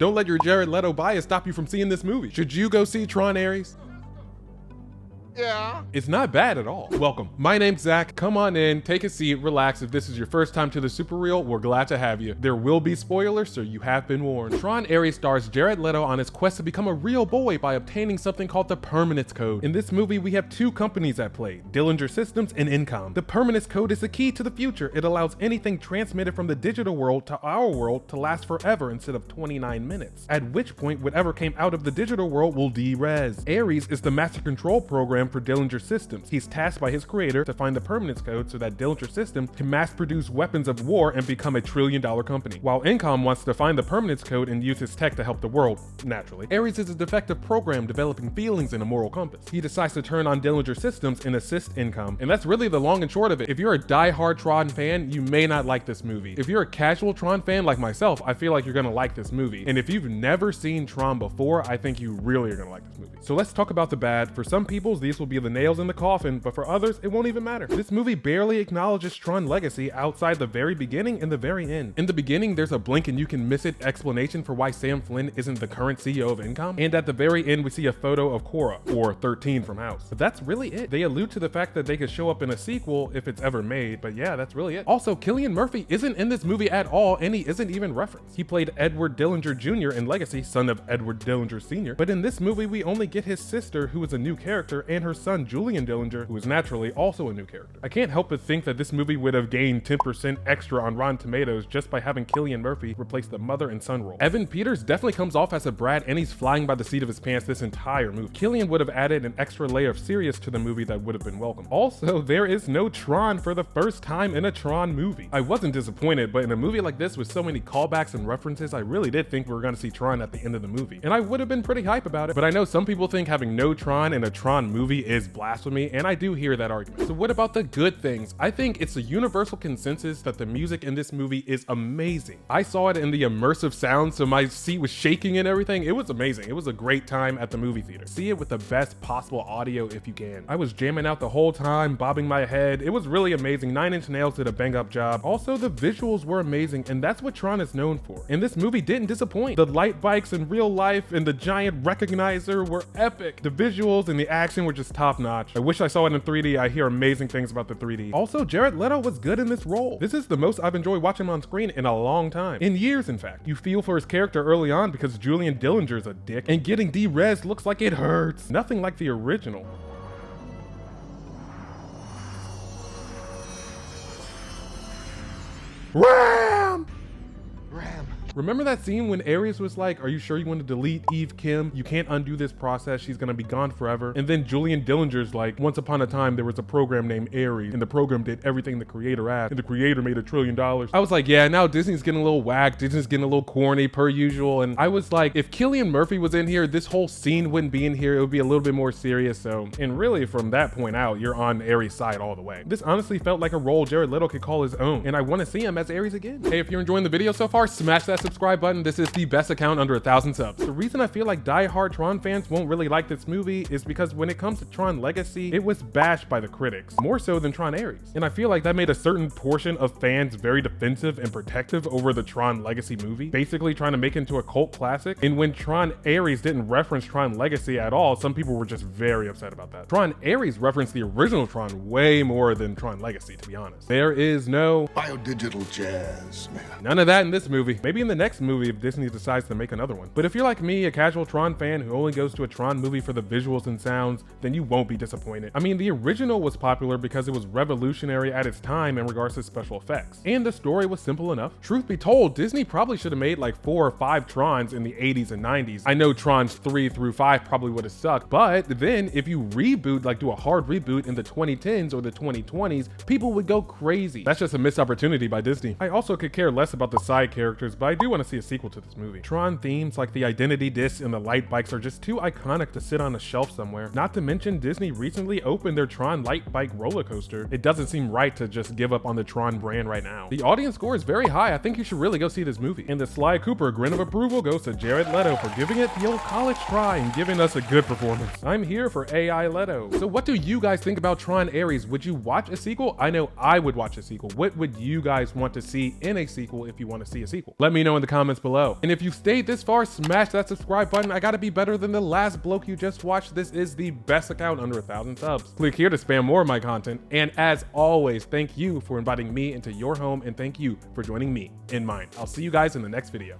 Don't let your Jared Leto bias stop you from seeing this movie. Should you go see Tron Ares? Yeah. It's not bad at all. Welcome. My name's Zach. Come on in, take a seat, relax. If this is your first time to the Super Reel, we're glad to have you. There will be spoilers, so you have been warned. Tron Ares stars Jared Leto on his quest to become a real boy by obtaining something called the Permanence Code. In this movie, we have two companies at play, Dillinger Systems and Incom. The Permanence Code is the key to the future. It allows anything transmitted from the digital world to our world to last forever instead of 29 minutes. At which point, whatever came out of the digital world will de-res. Ares is the master control program for Dillinger Systems. He's tasked by his creator to find the Permanence Code so that Dillinger Systems can mass produce weapons of war and become a $1 trillion company. While Incom wants to find the Permanence Code and use his tech to help the world, naturally. Ares is a defective program developing feelings and a moral compass. He decides to turn on Dillinger Systems and assist Incom. And that's really the long and short of it. If you're a die-hard Tron fan, you may not like this movie. If you're a casual Tron fan like myself, I feel like you're gonna like this movie. And if you've never seen Tron before, I think you really are gonna like this movie. So let's talk about the bad. For some people, these will be the nails in the coffin, but for others, it won't even matter. This movie barely acknowledges Tron legacy outside the very beginning and the very end. In the beginning, there's a blink and you can miss it explanation for why Sam Flynn isn't the current CEO of Incom. And at the very end, we see a photo of Cora, or 13 from House. But that's really it. They allude to the fact that they could show up in a sequel if it's ever made, but yeah, that's really it. Also, Cillian Murphy isn't in this movie at all, and he isn't even referenced. He played Edward Dillinger Jr. in Legacy, son of Edward Dillinger Sr., but in this movie, we only get his sister, who is a new character, and her son, Julian Dillinger, who is naturally also a new character. I can't help but think that this movie would have gained 10% extra on Rotten Tomatoes just by having Cillian Murphy replace the mother and son role. Evan Peters definitely comes off as a brat, and he's flying by the seat of his pants this entire movie. Cillian would have added an extra layer of serious to the movie that would have been welcome. Also, there is no Tron for the first time in a Tron movie. I wasn't disappointed, but in a movie like this with so many callbacks and references, I really did think we were going to see Tron at the end of the movie. And I would have been pretty hype about it, but I know some people think having no Tron in a Tron movie is blasphemy, and I do hear that argument. So what about the good things? I think it's a universal consensus that the music in this movie is amazing. I saw it in the immersive sound, so my seat was shaking and everything. It was amazing. It was a great time at the movie theater. See it with the best possible audio if you can. I was jamming out the whole time, bobbing my head. It was really amazing. 9 Inch Nails did a bang up job. Also, the visuals were amazing, and that's what Tron is known for. And this movie didn't disappoint. The light bikes in real life and the giant recognizer were epic. The visuals and the action were just top notch. I wish I saw it in 3D. I hear amazing things about the 3D. Also, Jared Leto was good in this role. This is the most I've enjoyed watching him on screen in a long time. In years, in fact. You feel for his character early on because Julian Dillinger's a dick, and getting de-res looks like it hurts. Nothing like the original. Ram! Remember that scene when Ares was like, are you sure you want to delete Eve Kim? You can't undo this process. She's gonna be gone forever. And then Julian Dillinger's like, once upon a time, there was a program named Ares, and the program did everything the creator asked, and the creator made $1 trillion. I was like, yeah, now Disney's getting a little whacked. Disney's getting a little corny per usual. And I was like, if Cillian Murphy was in here, this whole scene wouldn't be in here. It would be a little bit more serious. So, and really from that point out, you're on Ares' side all the way. This honestly felt like a role Jared Leto could call his own, and I want to see him as Ares again. Hey, if you're enjoying the video so far, smash that subscribe button. This is the best account under 1,000 subs. The reason I feel like die-hard Tron fans won't really like this movie is because when it comes to Tron Legacy, it was bashed by the critics, more so than Tron Ares. And I feel like that made a certain portion of fans very defensive and protective over the Tron Legacy movie, basically trying to make it into a cult classic. And when Tron Ares didn't reference Tron Legacy at all, some people were just very upset about that. Tron Ares referenced the original Tron way more than Tron Legacy, to be honest. There is no biodigital jazz, man. None of that in this movie. Maybe in the next movie if Disney decides to make another one. But if you're like me, a casual Tron fan who only goes to a Tron movie for the visuals and sounds, then you won't be disappointed. I mean, the original was popular because it was revolutionary at its time in regards to special effects. And the story was simple enough. Truth be told, Disney probably should have made like 4 or 5 Trons in the 80s and 90s. I know Trons 3 through 5 probably would have sucked, but then if you reboot, like do a hard reboot in the 2010s or the 2020s, people would go crazy. That's just a missed opportunity by Disney. I also could care less about the side characters, but I do want to see a sequel to this movie. Tron themes like the identity disc and the light bikes are just too iconic to sit on a shelf somewhere. Not to mention Disney recently opened their Tron light bike roller coaster. It doesn't seem right to just give up on the Tron brand right now. The audience score is very high. I think you should really go see this movie. And the Sly Cooper grin of approval goes to Jared Leto for giving it the old college try and giving us a good performance. I'm here for AI Leto. So what do you guys think about Tron Ares? Would you watch a sequel? I know I would watch a sequel. What would you guys want to see in a sequel if you want to see a sequel? Let me know know in the comments below. And if you stayed this far, smash that subscribe button. I gotta be better than the last bloke you just watched. This is the best account under 1,000 subs. Click here to spam more of my content. And as always, thank you for inviting me into your home, and thank you for joining me in mine. I'll see you guys in the next video.